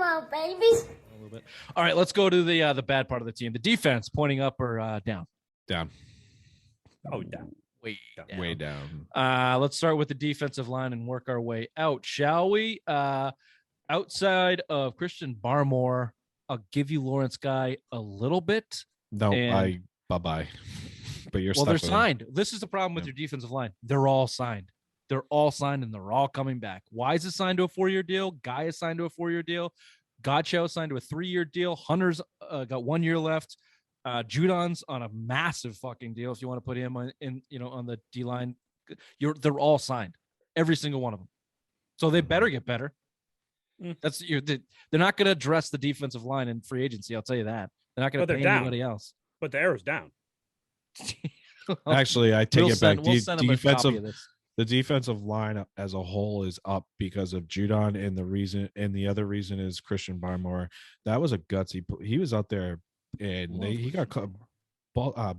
Hello, baby. A little bit. All right, let's go to the bad part of the team. The defense, pointing up or down? Down. Oh, down. Way down. Way down. Let's start with the defensive line and work our way out, shall we? Outside of Christian Barmore, I'll give you Lawrence Guy a little bit. No, And- bye-bye. But you're Well, stuck they're with him. signed. This is the problem with Yeah. your defensive line. They're all signed. They're all signed, and they're all coming back. Wise is signed to a 4-year deal. Guy is signed to a 4-year deal. Godchow signed to a 3-year deal. Hunter's got 1 year left. Judon's on a massive fucking deal. If you want to put him on the D line, they're all signed, every single one of them. So they better get better. They're not going to address the defensive line in free agency. I'll tell you that. They're not going to pay anybody else. But the arrow's down. Actually, I take it back. We'll send them a copy of this. The defensive line as a whole is up because of Judon, and the other reason is Christian Barmore. That was a gutsy. He was out there, and he got caught.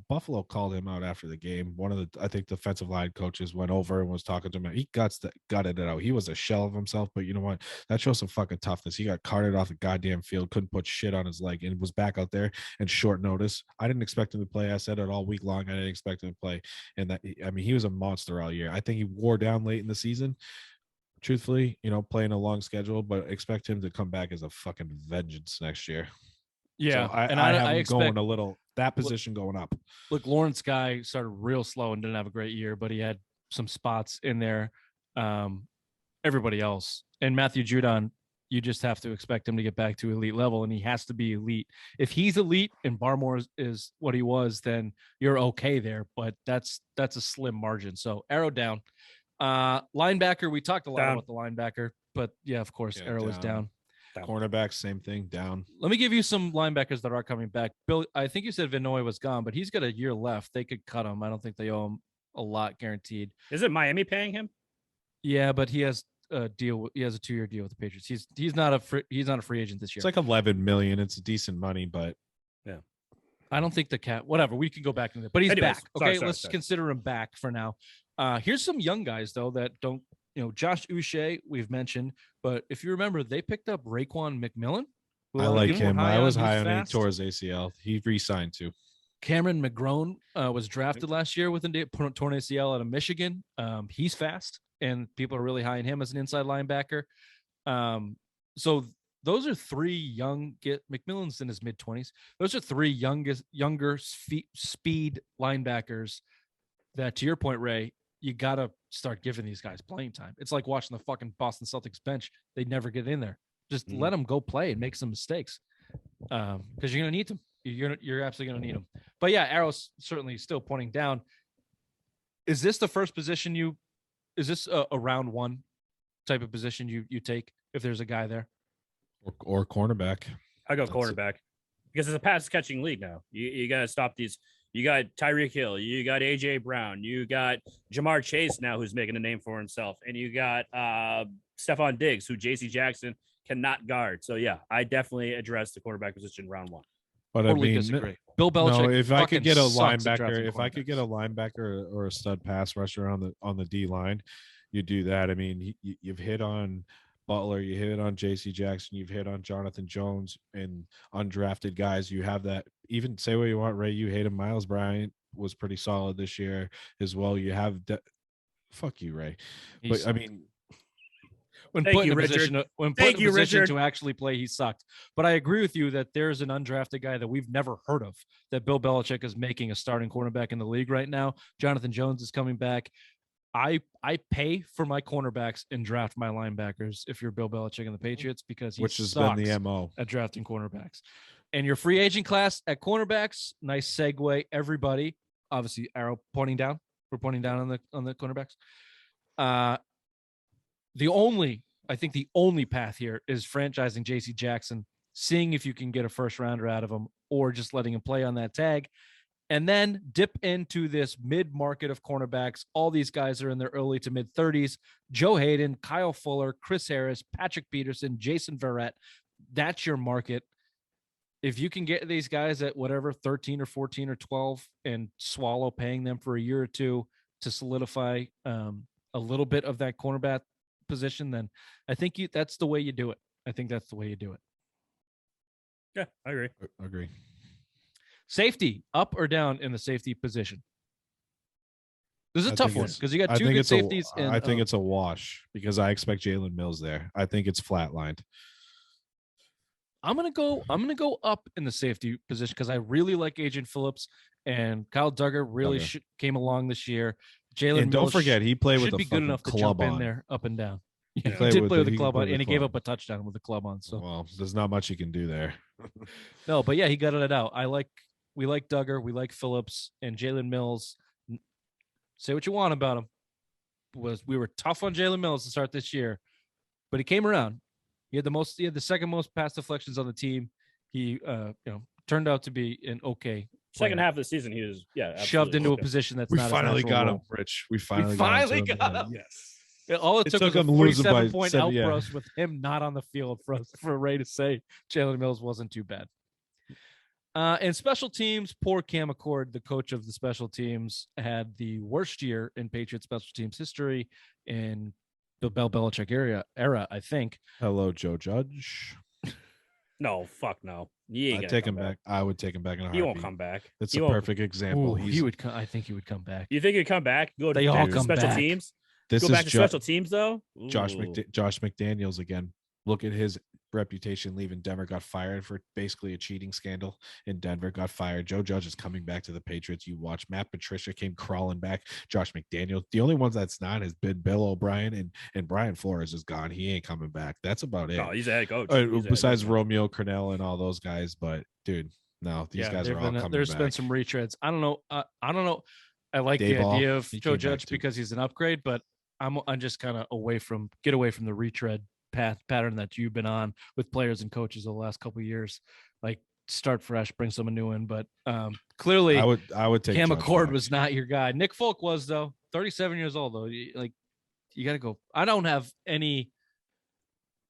Buffalo called him out after the game. One of the, I think, defensive line coaches went over and was talking to him. He gutted it out. He was a shell of himself, but you know what? That shows some fucking toughness. He got carted off the goddamn field, couldn't put shit on his leg, and was back out there in short notice. I didn't expect him to play. I said it all week long. I didn't expect him to play, and he was a monster all year. I think he wore down late in the season. Truthfully, playing a long schedule, but expect him to come back as a fucking vengeance next year. Yeah, so I have him going a little that position going up. Look, Lawrence Guy started real slow and didn't have a great year, but he had some spots in there. Everybody else and Matthew Judon, you just have to expect him to get back to elite level, and he has to be elite. If he's elite and Barmore is what he was, then you're okay there. But that's a slim margin. So arrow down. Linebacker, we talked a lot about the linebacker, but yeah, of course, arrow is down. Cornerback, same thing, down. Let me give you some linebackers that are coming back. Bill, I think you said Vinoy was gone, but he's got a year left. They could cut him. I don't think they owe him a lot guaranteed. Isn't Miami paying him? Yeah, but he has a deal. He has a 2-year deal with the Patriots. He's not a free agent this year. It's like $11 million. It's decent money, but yeah, I don't think the cap. Whatever, we can go back into that. But he's back. Okay, let's consider him back for now. Here's some young guys though that don't. Josh Uche, we've mentioned, but if you remember, they picked up Raekwon McMillan. I like him. I was high on him towards ACL. He re-signed too. Cameron McGrone was drafted last year with a torn ACL out of Michigan. He's fast, and people are really high on him as an inside linebacker. So those are three young. McMillan's in his mid-20s. Those are three younger speed linebackers that, to your point, Ray, you got to start giving these guys playing time. It's like watching the fucking Boston Celtics bench. They never get in there. Just let them go play and make some mistakes because you're going to need them. You're absolutely going to need them. But yeah, arrow's certainly still pointing down. Is this the first position is this a round one type of position you take if there's a guy there? Or cornerback. I go cornerback because it's a pass catching league now. You got to stop these. You got Tyreek Hill, you got AJ Brown, you got Jamar Chase now, who's making a name for himself, and you got Stephon Diggs, who JC Jackson cannot guard. So yeah, I definitely address the quarterback position round one. But totally disagree. Bill Belichick. No, if I could get a linebacker, or a stud pass rusher on the D line, you do that. I mean, you've hit on Butler, you hit on JC Jackson, you've hit on Jonathan Jones and undrafted guys. You have that. Even say what you want, Ray. You hate him. Miles Bryant was pretty solid this year as well. You have fuck you, Ray. But I mean, when put in a position to actually play, he sucked. But I agree with you that there's an undrafted guy that we've never heard of that Bill Belichick is making a starting cornerback in the league right now. Jonathan Jones is coming back. I pay for my cornerbacks and draft my linebackers if you're Bill Belichick and the Patriots because which has been the MO at drafting cornerbacks. And your free agent class at cornerbacks, nice segue. Everybody, obviously, arrow pointing down. We're pointing down on the cornerbacks. The only path here is franchising J.C. Jackson, seeing if you can get a first rounder out of him, or just letting him play on that tag. And then dip into this mid-market of cornerbacks. All these guys are in their early to mid-30s. Joe Hayden, Kyle Fuller, Chris Harris, Patrick Peterson, Jason Verrett. That's your market. If you can get these guys at whatever, 13 or 14 or 12 and swallow paying them for a year or two to solidify a little bit of that cornerback position, then I think that's the way you do it. I think that's the way you do it. Yeah, I agree. Agree. Safety, up or down in the safety position? This is a tough one because you got I two think good it's safeties. I think it's a wash because I expect Jalen Mills there. I think it's flatlined. I'm gonna go up in the safety position because I really like Adrian Phillips and Kyle Duggar really came along this year. Jalen And don't Mills forget, he played with should a be good enough to jump club in on. there, up and down. Yeah, he played did with play the- with the he club played on, with and he the gave club. up a touchdown with the club on. So Well, there's not much you can do there. no, but yeah, he got it out. We like Duggar, we like Phillips, and Jalen Mills. Say what you want about him. We were tough on Jalen Mills to start this year, but he came around. He had the second most pass deflections on the team. He turned out to be an okay Second player. half of the season, he was shoved into a position that's We not finally his natural got role. him, Rich. We finally got got him. Yes. All it took was a him losing by 47-point 7, outburst with him not on the field for Ray to say Jalen Mills wasn't too bad. And special teams, poor Cam Accord, the coach of the special teams, had the worst year in Patriots special teams history in the Bill Belichick era, I think. Hello, Joe Judge. No, fuck no. I'd take him back. I would take him back in a heartbeat. He won't come back. It's He a won't. perfect example. He would. I think he would come back. You think he'd come back? They all back to come special back. teams. This Go is back to special teams though. Josh Ooh. Josh McDaniels again. Look at his reputation leaving Denver. Got fired for basically a cheating scandal in Denver. Got fired. Joe Judge is coming back to the Patriots. You watch. Matt Patricia came crawling back. Josh McDaniels. The only ones that's not has been Bill O'Brien and Brian Flores is gone. He ain't coming back. That's about it. No, he's a head coach. Besides Romeo Cornell and all those guys, but dude, no, these guys are all coming There's back. been some retreads. I don't know. I like Dayball, the idea of he Joe came back Judge too. because he's an upgrade, but I'm just kind of get away from the retread pattern that you've been on with players and coaches the last couple of years. Like start fresh, bring someone new in. But clearly, I would take Cam Judge Accord back. was not your guy. Nick Folk was though. 37 years old though. You got to go. I don't have any.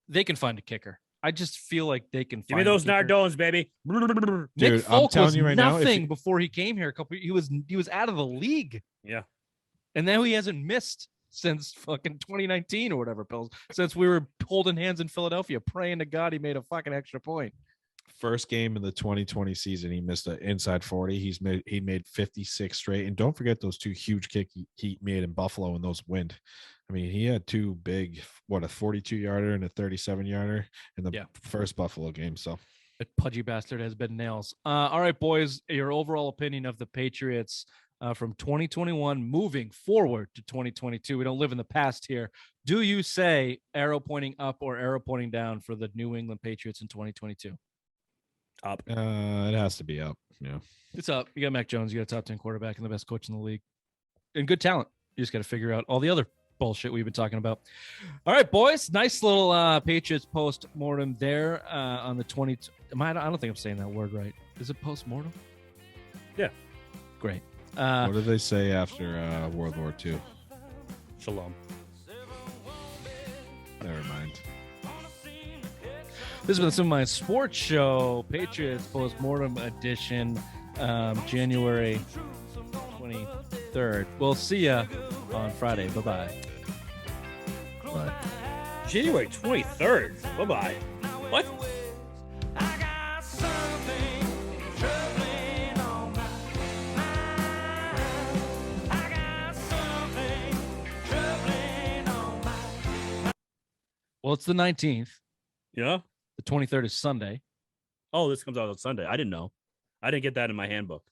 They can find a kicker. I just feel like they can. Give me those Nardones, baby. Dude, Nick Folk I'm telling was you right now, nothing before he came here. He was out of the league. Yeah, and now he hasn't missed since fucking 2019 or whatever, Pills. Since we were holding hands in Philadelphia, praying to God he made a fucking extra point. First game in the 2020 season, he missed an inside 40. He made 56 straight, and don't forget those two huge kick he made in Buffalo and those went. I mean, he had two big, a 42-yarder and a 37-yarder in the first Buffalo game. So that pudgy bastard has been nails. All right, boys, your overall opinion of the Patriots from 2021 moving forward to 2022. We don't live in the past here. Do you say arrow pointing up or arrow pointing down for the New England Patriots in 2022? Up. It has to be up. Yeah, it's up. You got Mac Jones. You got a top 10 quarterback and the best coach in the league, and good talent. You just got to figure out all the other bullshit we've been talking about. All right, boys. Nice little Patriots post-mortem there on the 20. I don't think I'm saying that word right. Is it post-mortem? Yeah. Great. What did they say after World War II? Shalom. Never mind. This has been the Some of My Sports Show, Patriots Postmortem Edition, January 23rd. We'll see ya on Friday. Bye-bye. Bye. January 23rd. Bye-bye. What? Well, it's the 19th. Yeah. The 23rd is Sunday. Oh, this comes out on Sunday. I didn't know. I didn't get that in my handbook.